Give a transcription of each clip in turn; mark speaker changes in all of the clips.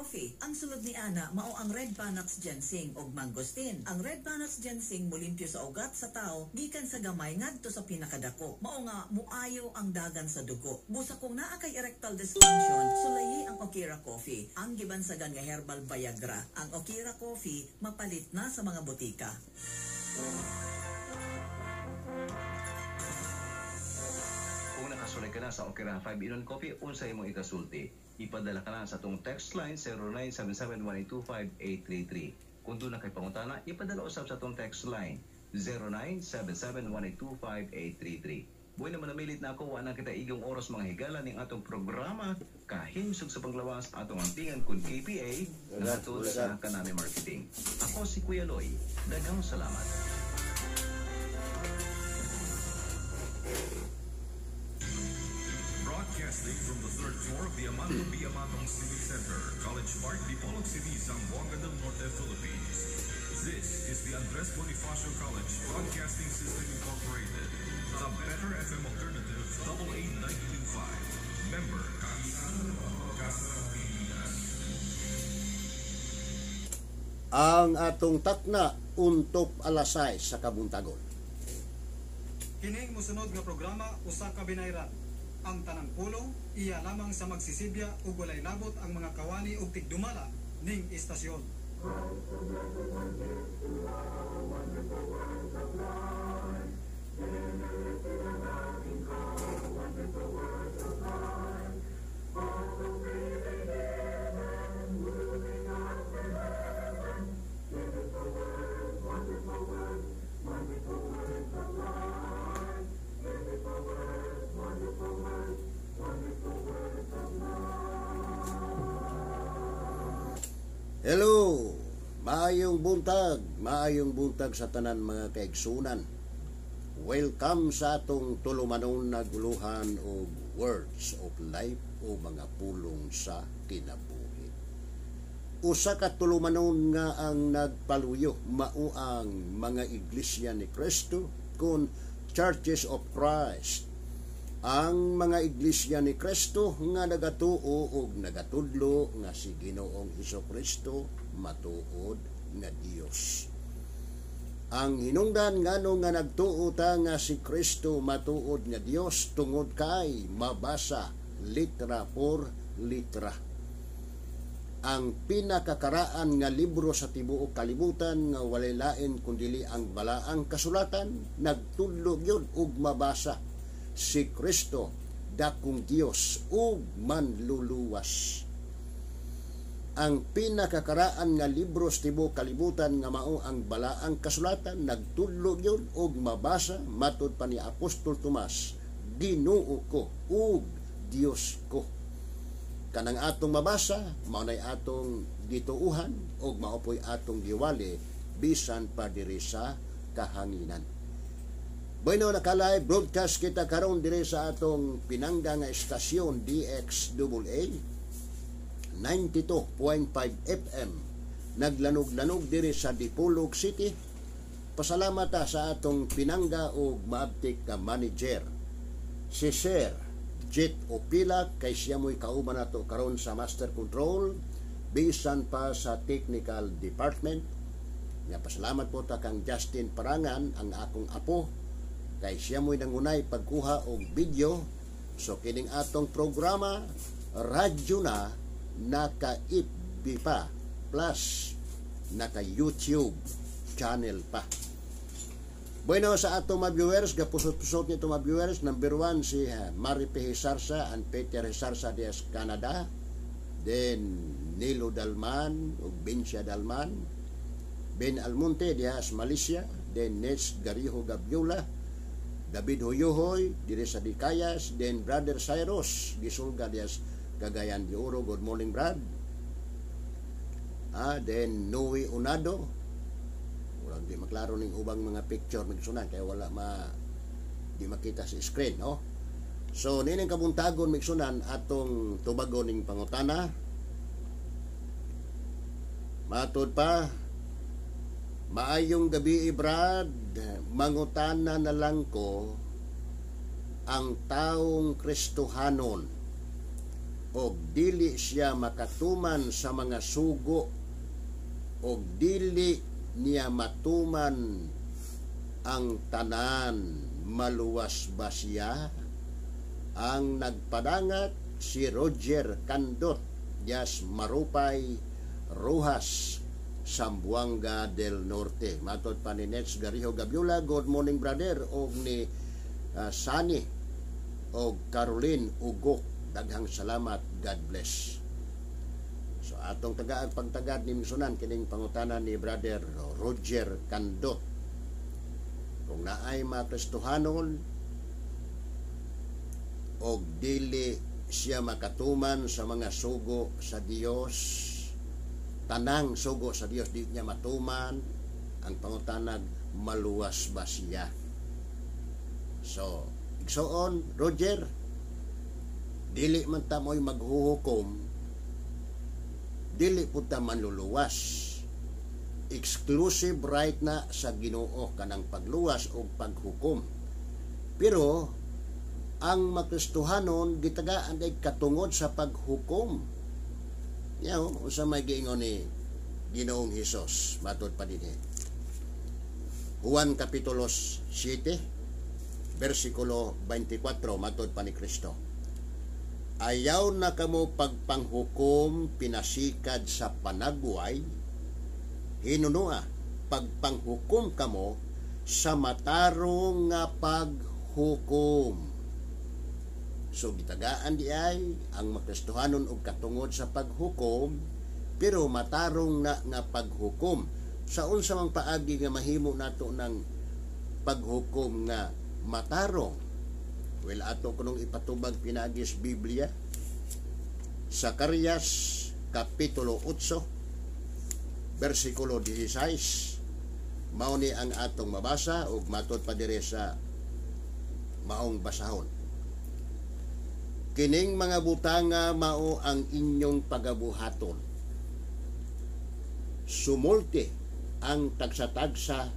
Speaker 1: Coffee. Ang sulod ni ana mao ang Red Panax Ginseng ug Mangosteen. Ang Red Panax Ginseng mulimpyo sa ugat sa tao gikan sa gamay ngadto sa pinakadako. Mao nga muayo ang dagan sa dugo. Busa kung naa kay erectile dysfunction, sulayi ang Okira Coffee. Ang gibansagan nga herbal Viagra. Ang Okira Coffee mapalit na sa mga botika.
Speaker 2: Kung nakasulay ka na sa Okira 5-in-1 Coffee, unsay mo ikasulti. Ipadala ka na sa itong text line 0977-182-5833. Kung doon na kay pangutana, ipadala usap sa itong text line 0977-182-5833. Buhay naman namilit na ako, wanang kita igong oras mga higala ng atong programa, kahimsog sa panglawas atong antingan kun KPA, natod sa Kanami Marketing. Ako si Kuya Loy. Daghang salamat.
Speaker 3: Broadcasting from the third floor of the Amando B. Amatong Civic Center, College Park, Dipolog City, Zamboanga del Norte, Philippines. This is the Andres Bonifacio College Broadcasting System Incorporated, the better FM alternative, AA 925. Member,
Speaker 4: ang atong takna untop alasay sa kabuntagon.
Speaker 5: Kining musunod nga programa usa ka binayran. Ang tanang pulong iya lamang sa magsisibya ug walay labot ang mga kawani ug tigdumala ning istasyon.
Speaker 4: Hello, maayong buntag sa tanan mga kaigsunan. Welcome sa atong tulumanon na guluhan o words of life o mga pulong sa kinabuhi. Usa ka tulumanon nga ang nagpaluyo mao ang mga iglesia ni Kristo kun Churches of Christ. Ang mga iglesia ni Kristo nga nagatuo og nagatudlo nga si Ginoong Hesukristo matuod nga Dios. Ang hinungdan ngano nga nagtuo ta nga si Kristo matuod nga Dios tungod kay mabasa litra por litra. Ang pinakakaraan nga libro sa tibuok kalibutan nga walay lain kundi ang balaang kasulatan nagtudlo gyud og mabasa si Kristo dakong Dios ug manluluwas. Ang pinakakaraan nga libro sa tibuok kalibutan nga mao ang balaang kasulatan nagtudlo gyud og mabasa matud pa ni Apostol Tomas, Ginoo ko ug Dios ko. Kanang atong mabasa mao nay atong gituuhan ug mao poy atong giwali bisan pa diri sa kahanginan. Bueno, naka-live broadcast kita karon dire sa atong pinangga nga estasyon DXAA 92.5 FM. Naglanog-lanog dire sa Dipolog City. Pasalamat sa atong pinangga og maabtik ka manager si Sir Jet Opila kay siya mo'y kauban nato karon sa Master Control bisan pa sa Technical Department. Nga pasalamat po ta kang Justin Parangan ang akong apo kay siya mo'y nangunay pagkuha og video. So kining atong programa radyo na naka-FB pa plus naka-YouTube channel pa. Bueno, sa atong mga viewers, gapusot-pusot nito mga viewers, number 1 si Maripe Hesarsa and Peter Hesarsa Diaz, Canada. Then Nilo Dalman ug Bencia Dalman, Ben Almonte Diaz, Malaysia. Then Nets Gariho Gabiola, David Hoyohoy dire sa Dicayas. Then Brother Cyrus Gisulga Diaz, Cagayan de Oro. Good morning, Brad. Then Noe Unado. Walang di maklaro ning ubang mga picture migsunan kaya wala di makita sa screen, no? So nining kabuntagon migsunan atong tubagon ning pangutana. Matod pa, maayong gabi, Brad. Mangutana na lang ko, ang taong Kristohanon og dili siya makatuman sa mga sugo og dili niya matuman ang tanan, maluwas ba siya? Ang nagpadangat si Roger Candot, Yas Marupay, Rojas, Zamboanga del Norte. Matod pa ni Nets Gariho Gabiula, good morning brother, og ni Sani og Caroline Ugok, daghang salamat, God bless. So atong pagtagad ni misunan kining pangutanan ni brother Roger Candot. Kung naay mga Kristohanon og dili siya makatuman sa mga sugo sa Dios, tanang sugo sa Dios di niya matuman, ang pangutanag, maluwas ba siya? So igsoon, Roger, dili man ta mo'y maghuhukom, dili po ta manluluwas. Exclusive right na sa Ginoo kanang pagluwas o paghukom. Pero ang makristohanon gitagaan ay katungod sa paghukom. Yaw, usa may giingon ni Ginoong Hesus, matod pa dinhi. Juan kapitulo 7 versikulo 24, matod pa ni Kristo. Ayaw na kamo pagpanghukom pinasikad sa panagway, hinunua pagpanghukom kamo sa matarong nga paghukom. So gitagaan di ay ang makristohanon og katungod sa paghukom, pero matarong na nga paghukom. Sa unsa mang paagi nga mahimo nato ng paghukom nga matarong? Well, ato kunong ipatubag pinagis Biblia. Zacarias kapitulo 8 versikulo 16. Mao ni ang atong mabasa ug matod pa dire sa maong basahon. Kining mga butanga mao ang inyong pagabuhaton. Sumulti ang tagsa-tagsa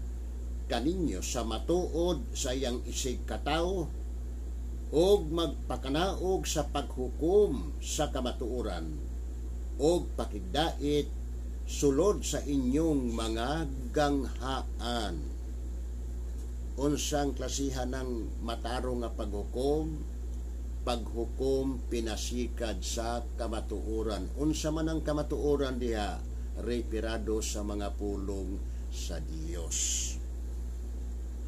Speaker 4: kaninyo sa matuod sa iyang isig katao og magpakanaog sa paghukom sa kamatuoran og pakigdait sulod sa inyong mga ganghaan. Unsang klasihan ng matarong nga paghukom? Paghukom pinasikad sa kamatuoran. Unsa man ang kamatuoran diha, retirado sa mga pulong sa Dios.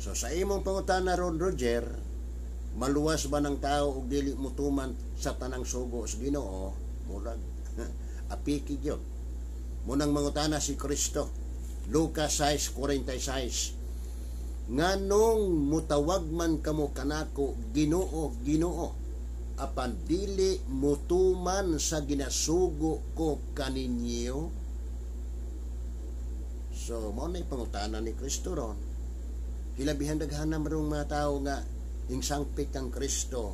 Speaker 4: So sa imong pangutana ron, Roger, maluwas ba ng tao og dili mutuman sa tanang sugo sa Ginoo? Murag apiki gyud. Munang mangutana si Kristo, Lucas 6:46. Nganong mutawag man kamo kanako Ginoo, Ginoo, apan dili mutuman sa ginasugo ko kaninyo? So mao na pangutana ni Kristo ron. Hilabihan daghanan marong mga tao nga insangpit kang Kristo,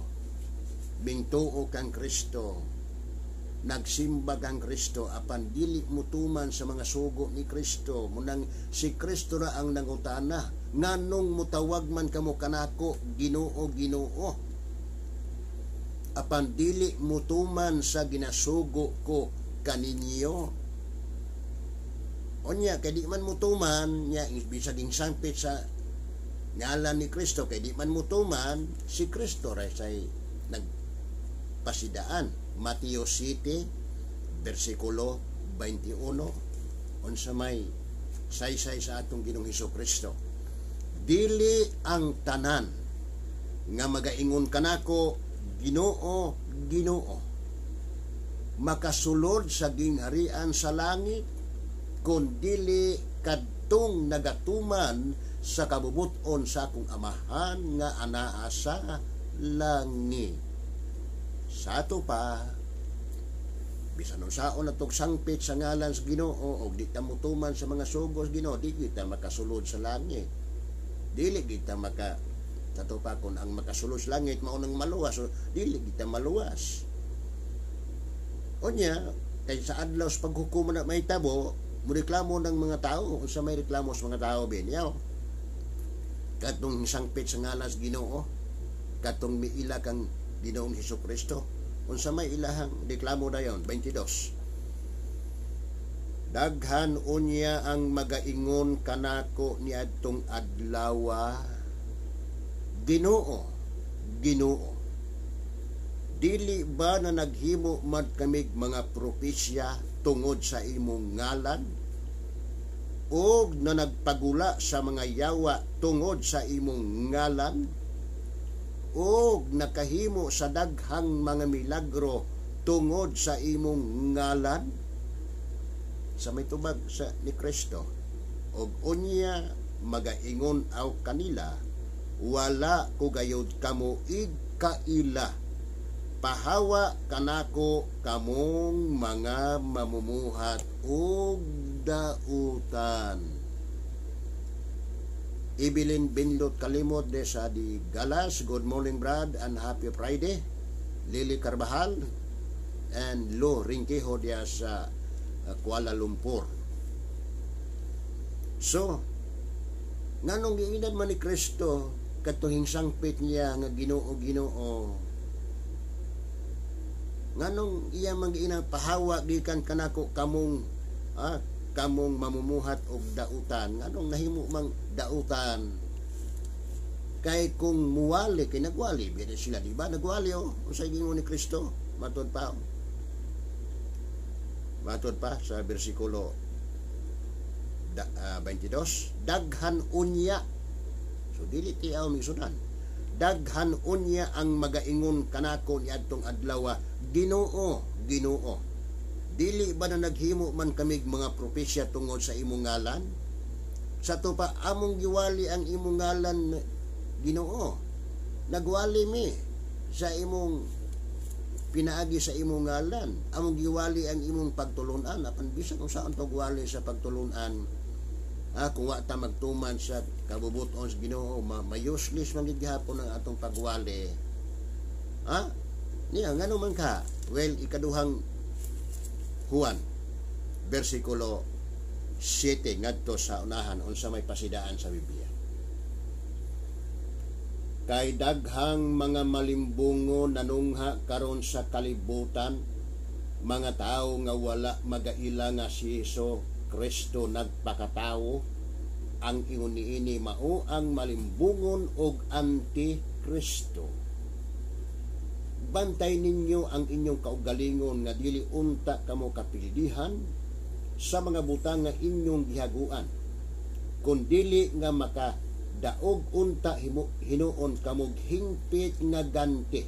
Speaker 4: bingtuo kang Kristo, nagsimba kang Kristo, apan dili mutuman sa mga sugo ni Kristo. Munang si Kristo ra ang nangutana, nganong mutawag man kamo kanako Ginoo, Ginoo, apan dili mutuman sa ginasugo ko kaninyo? Onya, kay di man mutuman nya bisag insangpit sa ngalan ni Kristo, kay di man mutuman si Kristo ra say nagpasidaan. Mateo 7 versikulo 21, unsa may saysay sa atong Ginoong Hesukristo. Dili ang tanan nga magaingon kanako Ginoo, Ginoo, makasulod sa gingharian sa langit, kun dili kadtong nagatuman sa kabubuton sa akong amahan nga anaa sa langit. Sa ato pa, bisan unsaon natong sangpit sa ngalan sa Ginoo og di ta mutuman sa mga sugos Ginoo, di kita makasulod sa langit. Dili kita Tato pa kung ang makasulos langit maunang maluwas, so dili kita maluwas. Onya, kay sa adlaw sa paghukom na may tabo, mureklamo ng mga tao, unsa may reklamo sa mga tao binyaw. Katong sangpit sa ngalan sa Ginoo, katong miila kang Ginoong Hesukristo, unsa may ilahang deklamo dayon 22. Daghan unya ang magaingon kanako niadtong adlaw, Ginoo, Ginoo, dili ba na naghimo man kamig mga propesya tungod sa imong ngalan, o na nagpagula sa mga yawa tungod sa imong ngalan, o nakahimo sa daghang mga milagro tungod sa imong ngalan? Sa may tubag sa ni Kristo, og unya magaingon aw kanila, wala ko gayud kamo igkaila, pahawa kanako kamong mga mamumuhat og dautan. Ibilin Binlot Kalimot de sa di Galas, good morning Brad and happy Friday. Lily Carbajal and Lo Ringkeho dia sa Kuala Lumpur. So, nganong giingnan man ni Kristo katuhing sangpit niya nga Ginoo, Ginoo, nganong iya mangiinang pahawa gikan kanako kamong kamong mamumuhat og dautan? Nganong nahimo mang dautan? Kay kung muwali kay nagwali biya sila, di ba? Nagwali unsay gingon ni Kristo matud pa sa bersikulo 22, daghan unya. So dili tiaw misudan. Daghan unya ang magaingon kanako niadtong adlaw, Ginoo, Ginoo, dili ba na naghimo man kamig mga propesya tungod sa imong ngalan? Sa to pa among giwali ang imong ngalan, Ginoo. Nagwali mi sa imong pinaagi sa imong ngalan. Among giwali ang imong pagtulunan. Apan bisan kung saan to gwali sa pagtulunan, kung wa ta magtuman sa kabubuton sa Ginoo, ma-useless man gid gihapon ang atong pagwali. Niya ngano man ka? Well, ikaduhang Juan bersikulo 7 ngadto sa unahan unsa may pasidaan sa Biblia. Kay daghang mga malimbungo nanungha karon sa kalibutan, mga tao nga wala magaila nga si Hesus Kristo nagpakatawo. Ang ingon niini mao ang malimbungon og antikristo. Bantay ninyo ang inyong kaugalingon nga dili unta kamo kapildihan sa mga butang nga inyong gihaguan, kun dili nga makadaog unta hinuon kamog hingpit nga ganti.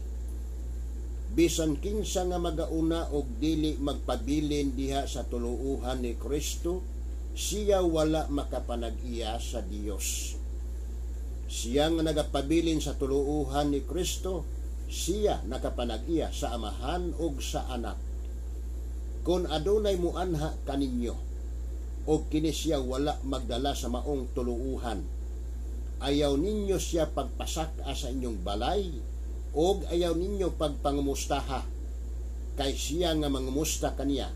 Speaker 4: Bisan kinsa nga magauna og dili magpabilin diha sa tuluuhan ni Kristo, siya wala makapanag-iya sa Dios. Siya nga nagapabilin sa tuluuhan ni Kristo, siya nakapanag-iya sa Amahan ug sa Anak. Kung adunay muanha kaninyo o kini siya wala magdala sa maong tuluuhan, ayaw ninyo siya pagpasaka sa inyong balay o ayaw ninyo pagpangumustaha, kay siya nga mangumusta kaniya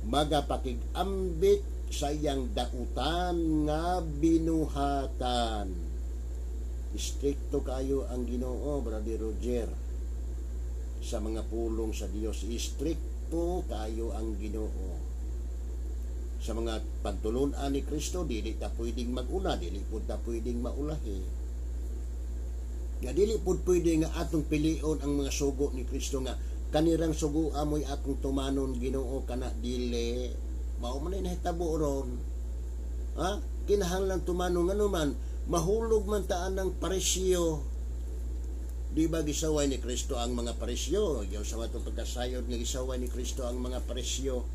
Speaker 4: magapakig-ambit sa iyang dautan nga binuhatan. Stricto kayo ang Ginoo, Brother Roger, sa mga pulong sa Dios. Stricto kayo ang Ginoo sa mga pagtulunan ni Kristo. Dili ta pwedeng maguna, dili pud ta pwedeng maulahi, nga dili pud pwede nga atong pilion ang mga sugo ni Kristo nga kanirang sugo amoy akong tumanon Ginoo kana, dili mao man nahitabo ron. Kinahanglan tumanon nga naman mahulog man taan ng paresyo. Di ba gisaway ni Kristo ang mga paresyo? Yung sa matong pagkasayod nga gisaway ni Kristo ang mga paresyo.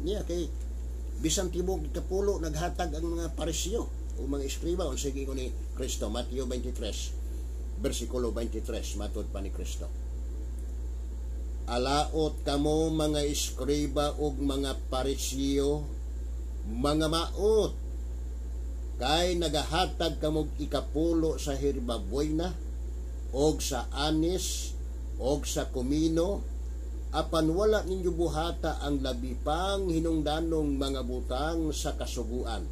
Speaker 4: Niya kay bisan tibok kapulo naghatag ang mga paresyo o mga eskriba o sige ko ni Kristo. Mateo 23 bersikulo 23 matod pa ni Kristo, alaot kamo mga eskriba o mga paresyo, mga maot, kay nagahatag kamog ikapulo sa hirbabuena og sa anis og sa kumino, apan wala ninyo buhata ang labi pang hinungdanong mga butang sa kasuguan,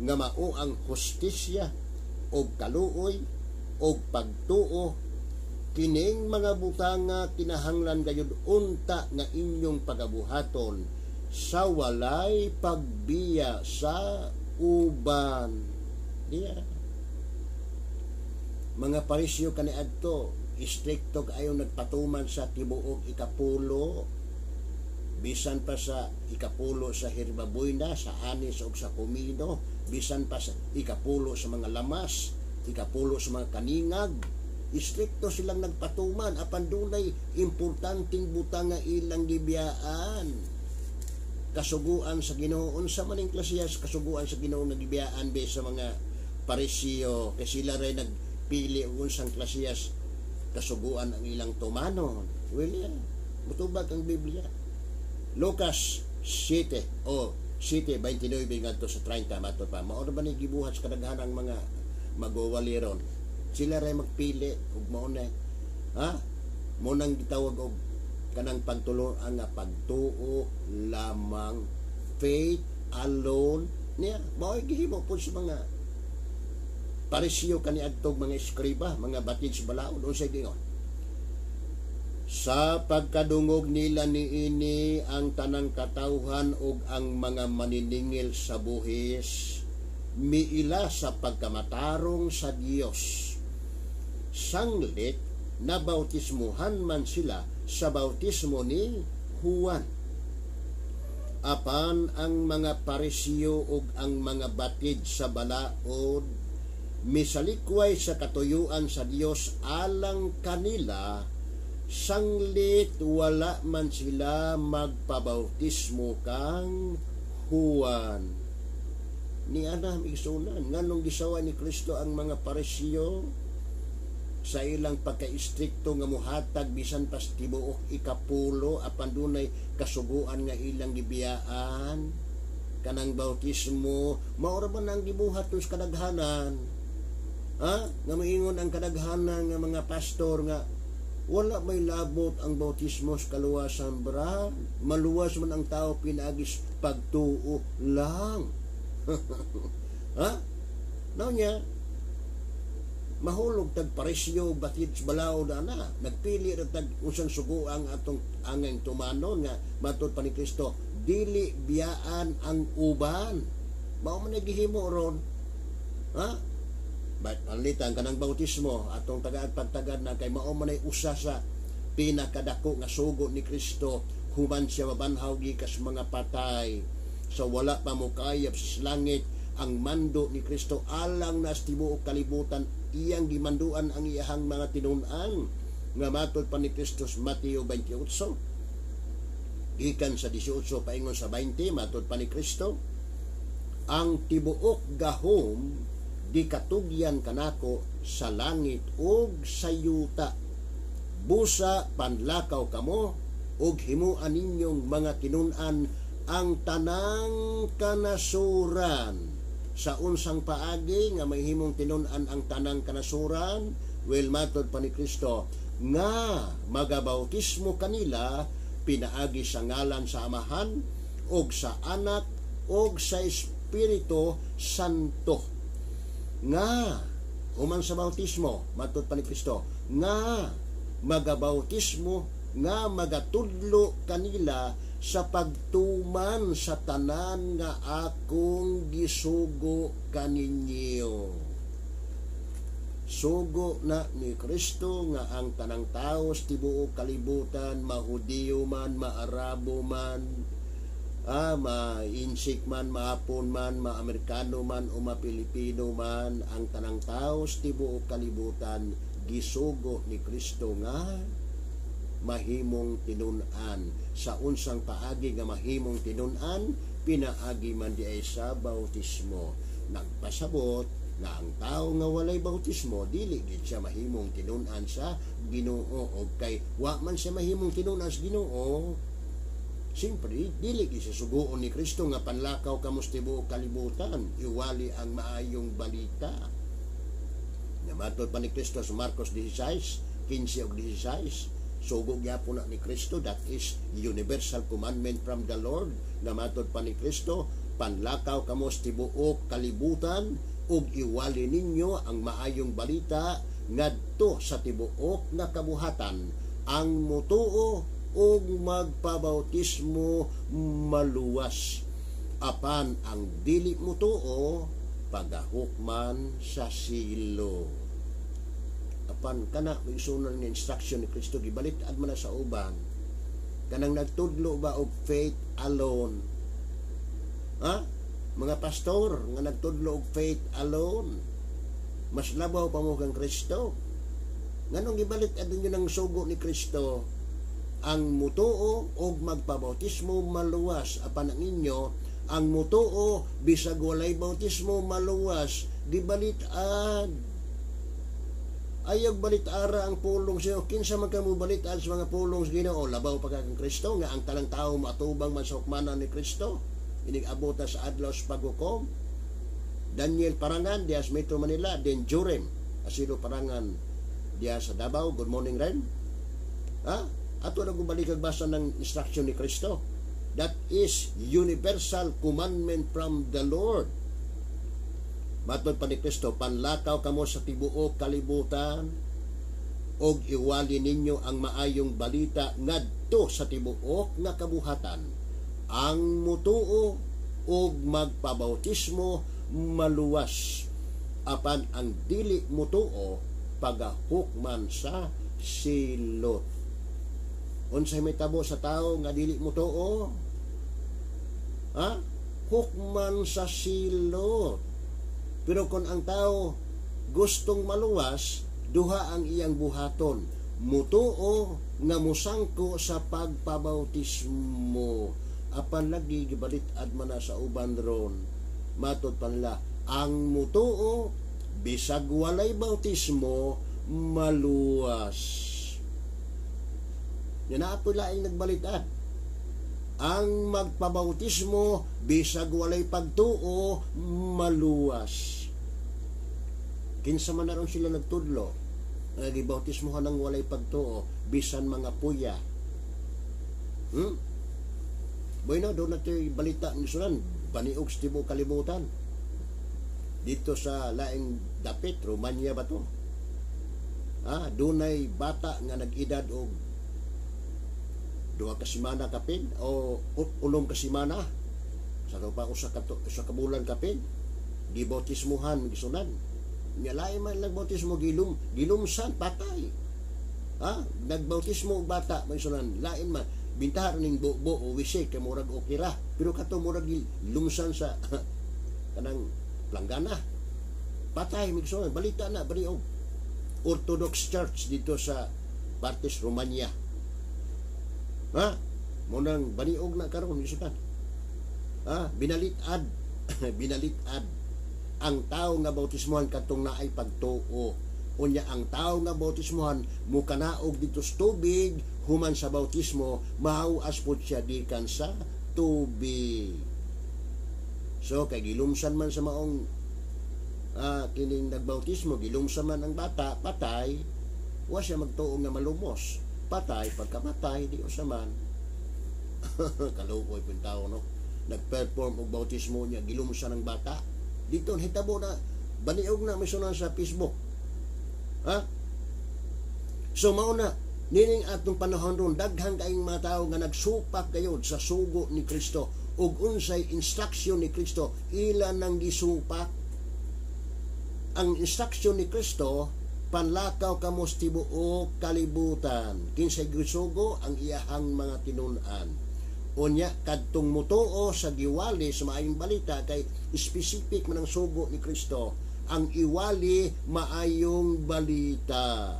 Speaker 4: nga mao ang hustisya og kaluoy og pagtuo kining mga butanga kinahanglan gayud unta nga inyong pagabuhaton sa walay pagbiya sa uban. Diya. Mga parisyo kaniadto, istrikto kaayo nagpatuman sa tibuok ikapulo, bisan pa sa ikapulo sa hirbabuyna, sa anis o sa kumino, bisan pa sa ikapulo sa mga lamas, ikapulo sa mga kaningag. Istrikto silang nagpatuman apan dunay importanteng butang nga ilang gibiyaan. Kasuguan sa Ginoo, unsa maning klasiyas kasuguan sa Ginoo nga gibiyaan be sa mga parisyo, kay sila ray nagpili og unsang klasiyas kasuguan ang ilang tumanon. Well, mutubag ang Biblia. Lucas 7 o 7:29 ngadto sa 30 mato pa. Mao ba ni gibuhat sa kadaghanang mga magwawaliron. Sila ray magpili ug mao na mo nang gitawag og kanang pagtuloan nga pagtuo lamang, faith alone niya. Mao gihimo pud sa mga parisyo kaniadtong mga eskriba, mga batid sa balaod. Unsay gingon? Sa pagkadungog nila niini ang tanang katawhan ug ang mga maniningil sa buhis miila sa pagkamatarong sa Dios. Sanglit na bautismuhan man sila sa bautismo ni Juan. Apan ang mga parisyo ug ang mga batid sa balaod misalikway sa katuyuan sa Dios alang kanila, sanglit wala man sila magpabautismo kang Juan. Ni ana igsunan nganong gisawa ni Kristo ang mga parisyo sa ilang pagka-istrikto nga muhatag bisan pas tibuok ikapulo apan dunay kasuguan nga ilang gibiyaan kanang bautismo. Mao ra man ang gibuhat sa kadaghanan. Nga maingon ang kadaghanan nga mga pastor nga wala may labot ang bautismo sa kaluwasan bra. Maluwas man ang tao pinagis pagtuo lang. Now niya mahulog tag parisyo batid sa balaod ana. Nagpili ra tag usang sugo ang atong angeng tumanon nga matud pa ni Kristo, dili biyaan ang uban. Mao man nagihimo ron. Alitan kanang bautismo atong tagad-pagtagad na kay mao man ay usa sa pinakadako nga sugo ni Kristo human siya mabanhaw gikas mga patay. So wala pa mo kayap sa langit ang mando ni Kristo alang nas tibuok kalibutan iyang gimanduan ang iyahang mga tinun-an nga matod pa ni Kristo sa Mateo 28 gikan sa 18 paingon sa 20 matod pa ni Kristo, ang tibuok gahom di katugyan kanako sa langit ug sa yuta. Busa panlakaw kamo ug himuan ninyong mga tinun-an ang tanang kanasuran. Sa unsang paagi nga may himong tinun-an ang tanang kanasuran, well matod pa ni Kristo nga magabautismo kanila pinaagi sa ngalan sa Amahan ug sa Anak ug sa Espiritu Santo. Nga human sa bautismo matud pa ni Kristo nga magabautismo nga magatudlo kanila sa pagtuman sa tanan nga akong gisugo kaninyo. Sugo na ni Kristo nga ang tanang tao sa tibuok kalibutan, mahudiyo man, maarabo man, ma-insik man, maapon man, ma-Amerikano man o ma-Pilipino man, ang tanang tao sa tibuok kalibutan gisugo ni Kristo nga mahimong tinun-an. Sa unsang paagi nga mahimong tinun-an, pinaagi man di ay sa bautismo. Nagpasabot na ang tao nga walay bautismo dili gid siya mahimong tinun-an sa Ginoo. O kay wa man siya mahimong tinun-an sa Ginoo, siyempre dili gid siya suguon ni Kristo nga panlakaw kamo sa tibuok kalibutan, iwali ang maayong balita. Namatod pa ni Kristo sa Marcos 16, 15 ug 16, sugo gyapon na ni Kristo, that is universal commandment from the Lord. Namatod pa ni Kristo, panlakaw kamo sa tibuok kalibutan ug iwali ninyo ang maayong balita ngadto sa tibuok nga kabuhatan ang mutuo og magpabautismo maluwas, apan ang dili mutuo pagahukman sa silo. Apan kana misunan ng instruction ni Kristo gibalik-ad man sa uban kanang nagtudlo ba og faith alone. Mga pastor nga nagtudlo og faith alone, mas labaw pa mo kang Kristo. Nganong gibalik-ad ninyo ng sugo ni Kristo ang mutuo og magpabautismo maluwas, apan ang inyo ang mutuo bisag walay bautismo maluwas gibalik-ad. Ayog balitara ang pulong siyo. Kinsa man ka mo balitaan sa mga pulong sa Ginoo, labaw pa kang Kristo nga ang talang tao matubang man sa hukmanan ni Kristo. Inig-abota sa adlaw sa paghukom. Daniel Parangan diya sa Metro Manila, then Jurem Asilo Parangan diya sa Davao. Good morning rin. Ato na gubalik ang basa ng instruction ni Kristo. That is universal commandment from the Lord. Matod pa ni Kristo, panlakaw kamo sa tibuok kalibutan og iwali ninyo ang maayong balita ngadto sa tibuok nga kabuhatan, ang mutuo og magpabautismo maluwas, apan ang dili mutuo pagahukman sa silot. Unsay may tabo sa tao nga dili mutuo? Hukman sa silot. Pero kung ang tao gustong maluwas, duha ang iyang buhaton. Mutuo nga musangko sa pagpabautismo. Apan lagi gibalit-ad man sa uban ron. Matod pa nila, ang mutuo bisag walay bautismo maluwas. Yan na po laing nagbalit-ad. Ang magpabautismo bisag walay pagtuo maluwas. Kinsa man naron sila nagtudlo gibautismohan ng walay pagtuo bisan mga puya. Bueno, doon natin balita ni Sunan baniog sa tibuok kalibutan dito sa laing dapit Romania ba to? Dunay bata nga nag-edad og 2 ka semana kapin o 6 ka semana sa pa usa ka bulan kapin gibautismuhan gisunan nya lain man nagbautismo gilumsan patay. Nagbautismo og bata gisunan lain man bintahar ning buo o wisik kay murag okira pero kato murag lumsan sa kanang planggana patay gisunan balita na bari og Orthodox Church dito sa Partes Romania. Munang baniog na karon isukan. Binalitad binalitad ang tao nga bautismohan katong naay pagtuo. Unya ang tao nga bautismohan mukanaog dito sa tubig human sa bautismo mahawas pud siya dikan sa tubig. So kay gilumsan man sa maong kining nagbautismo gilumsan man ang bata patay wa siya magtuo nga malumos. Patay, pagkapatay, di usaman. Kalukoy po yung tao, no? Nag-perform og bautismo niya, gilumusan ng bata. Dito, hitabo na, baniog na, may sunan sa Facebook. So, mauna, nining atong panahon ron, daghang kaing mga tao nga nagsupak kayo sa sugo ni Kristo, ug unsay instruction ni Kristo, ilan nang gisupak. Ang instruction ni Kristo, panlakaw kamo sa tibuok kalibutan. Kinsay gisugo ang iyahang mga tinun-an. Unya kadtong mutuo sa giwali sa maayong balita kay specific man ang sugo ni Kristo. Ang iwali maayong balita.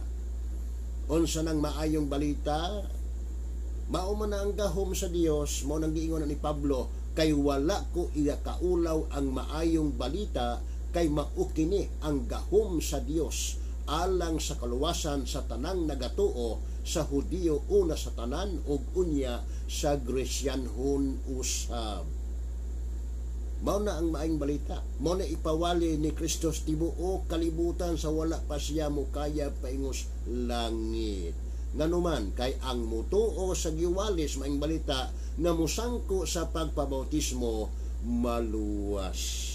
Speaker 4: Unsa nang maayong balita? Mao man ang gahom sa Dios, mao nang giingon ni Pablo, kay wala ko iya kaulaw ang maayong balita kay maukini ang gahom sa Dios alang sa kaluwasan sa tanang nagatuo sa Hudiyo una sa tanan ug unya sa Gresyanhon usab. Mao na ang maayong balita. Mao na ipawali ni Kristo sa tibuok kalibutan sa wala pa siya mukaya paingos langit. Nganuman kay ang mutuo sa giwalis maayong balita nga musangko sa pagpabautismo maluwas.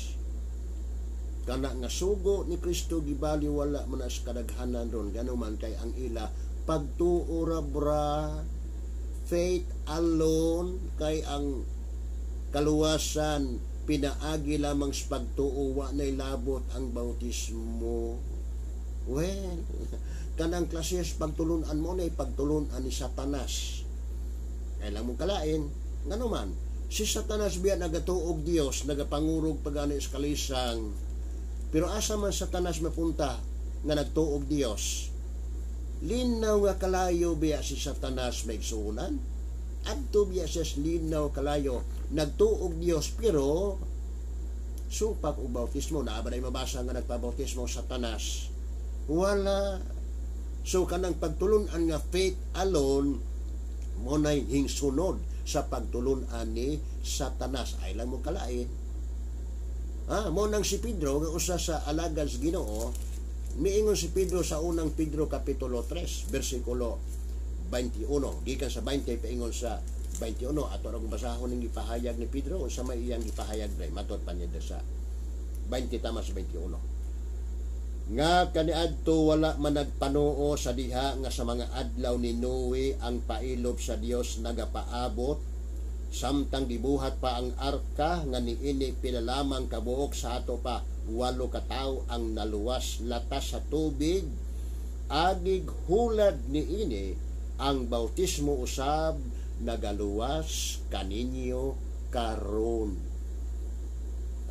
Speaker 4: kana nga sugo ni Kristo gibali wala man as kadaghanan ron ganuman kay ang ila pagtuo ra bra, faith alone kay ang kaluwasan pinaagi lamang sa pagtuo wa nay labot ang bautismo. Well, kanang klase sa pagtulunan mo na pagtulunan ni Satanas. Kailang mong kalain, nga naman, si Satanas biya nagatuog Dios, nagapangurog pagani sa kalisang, pero asa man Satanas mapunta nga nagtuog Dios, linaw nga kalayo biya si Satanas maigsuunan, adto biya siya linaw kalayo, nagtuog Dios, pero supak o bautismo, na ba na mabasa nga nagpabautismo Satanas, wala. So kanang pagtulunan nga faith alone mo nay hingsunod sa pagtulunan ni Satanas. Ay lang mo kalain. Mo nang si Pedro nga usa sa alagad sa Ginoo, miingon si Pedro sa unang Pedro kapitulo 3 bersikulo 21 gikan sa 20 paingon sa 21 ato ra basahon ning gipahayag ni Pedro unsa may iyang gipahayag dai matud pa niya sa 20 tama sa 21 nga kaniadto wala man nagpanuo sa diha nga sa mga adlaw ni Noe ang pailop sa Dios nagapaabot samtang gibuhat pa ang arka nga niini pinalamang kabuok sa ato pa 8 ka tawo ang naluwas latas sa tubig agig hulad niini ang bautismo usab nagaluwas kaninyo karon.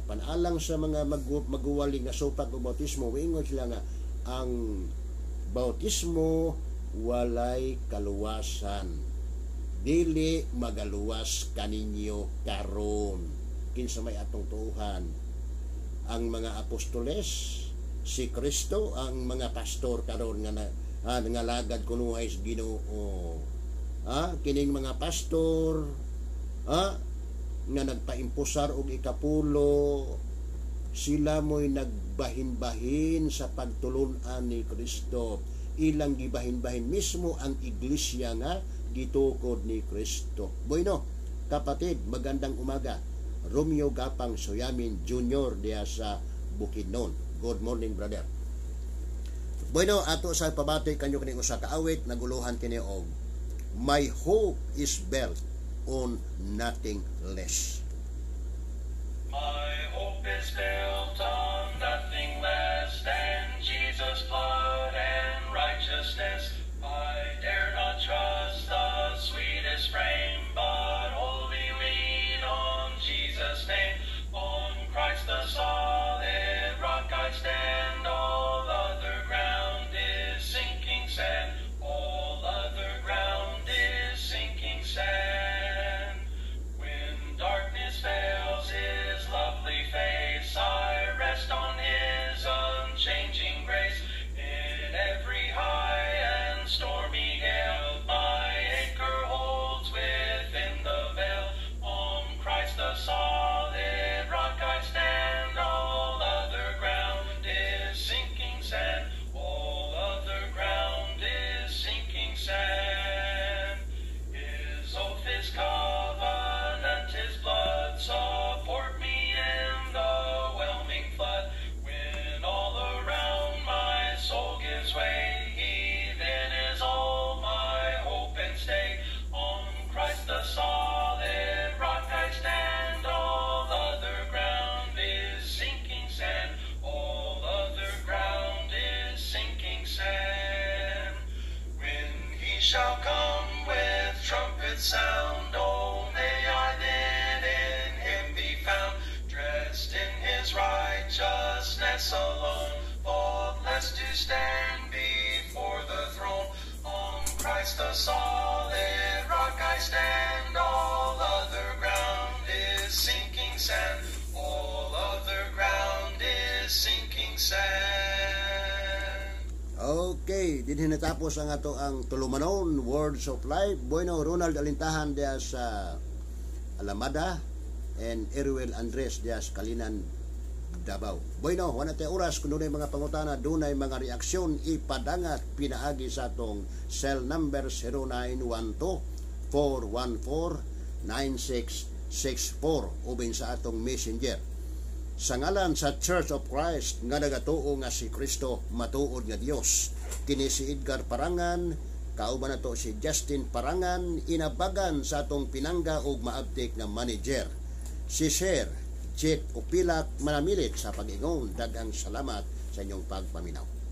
Speaker 4: Panalang sa mga maguwali nga supak o bautismo, ingon sila nga ang bautismo walay kaluwasan, dili magaluwas kaninyo karon. Kinsa may atong tuuhan ang mga apostoles, si Kristo, ang mga pastor karon nga nangalagad kunuhay sa Ginoo. Kining mga pastor, nga nagpaimpusar og ikapulo, sila mo'y nagbahin-bahin sa pagtulunan ni Kristo. Ilang gibahin-bahin mismo ang iglesia nga gitukod ni Kristo. Bueno, kapatid, magandang umaga. Romeo Gapang Soyamin Jr. diya sa Bukidnon. Good morning, brother. Bueno, ato sa pabati kanyo kining usa ka awit naguluhan kini og my hope is built on nothing less.
Speaker 6: My hope is built on nothing less than Jesus' blood and righteousness. I dare not trust the sweetest frame, but wholly lean on Jesus' name. On Christ the solid rock I stand, all other ground is sinking sand. All other ground is sinking sand. Fails his lovely face, I rest on his unchanging grace. In every high and stormy gale, my anchor holds within the veil. On Christ the solid rock I stand, all other ground is sinking sand. All other ground is sinking sand. His oath is covenant, his blood support me in the whelming flood. When all around my soul gives way, he then is all my hope and stay. On Christ the solid rock I stand, all other ground is sinking sand. All other ground is sinking sand. When he shall come with trumpet sound, oh may I then in him be found, dressed in his righteousness alone, faultless to stand before the throne. On Christ the solid rock I stand, all other ground is sinking sand. All other ground is sinking sand.
Speaker 4: Okay, dinhi natapos ang ato ang tulumanon Words of Life. Bueno, Ronald Alintahan diya sa Alamada and Erwel Andres diya sa Kalinan, Davao. Bueno, wala tayo oras kung doon mga pangutana, doon ay mga reaksyon ipadangat pinaagi sa atong cell number 0912-414-9664 ubin sa atong messenger Sa ngalan sa Church of Christ nga nagatuo nga si Kristo matuod nga Dios, kini si Edgar Parangan, kauban nato si Justin Parangan, inabagan sa atong pinangga og maabtik nga manager si Sir Jet Upilak manamilit sa pag-ingon. Daghang salamat sa inyong pagpaminaw.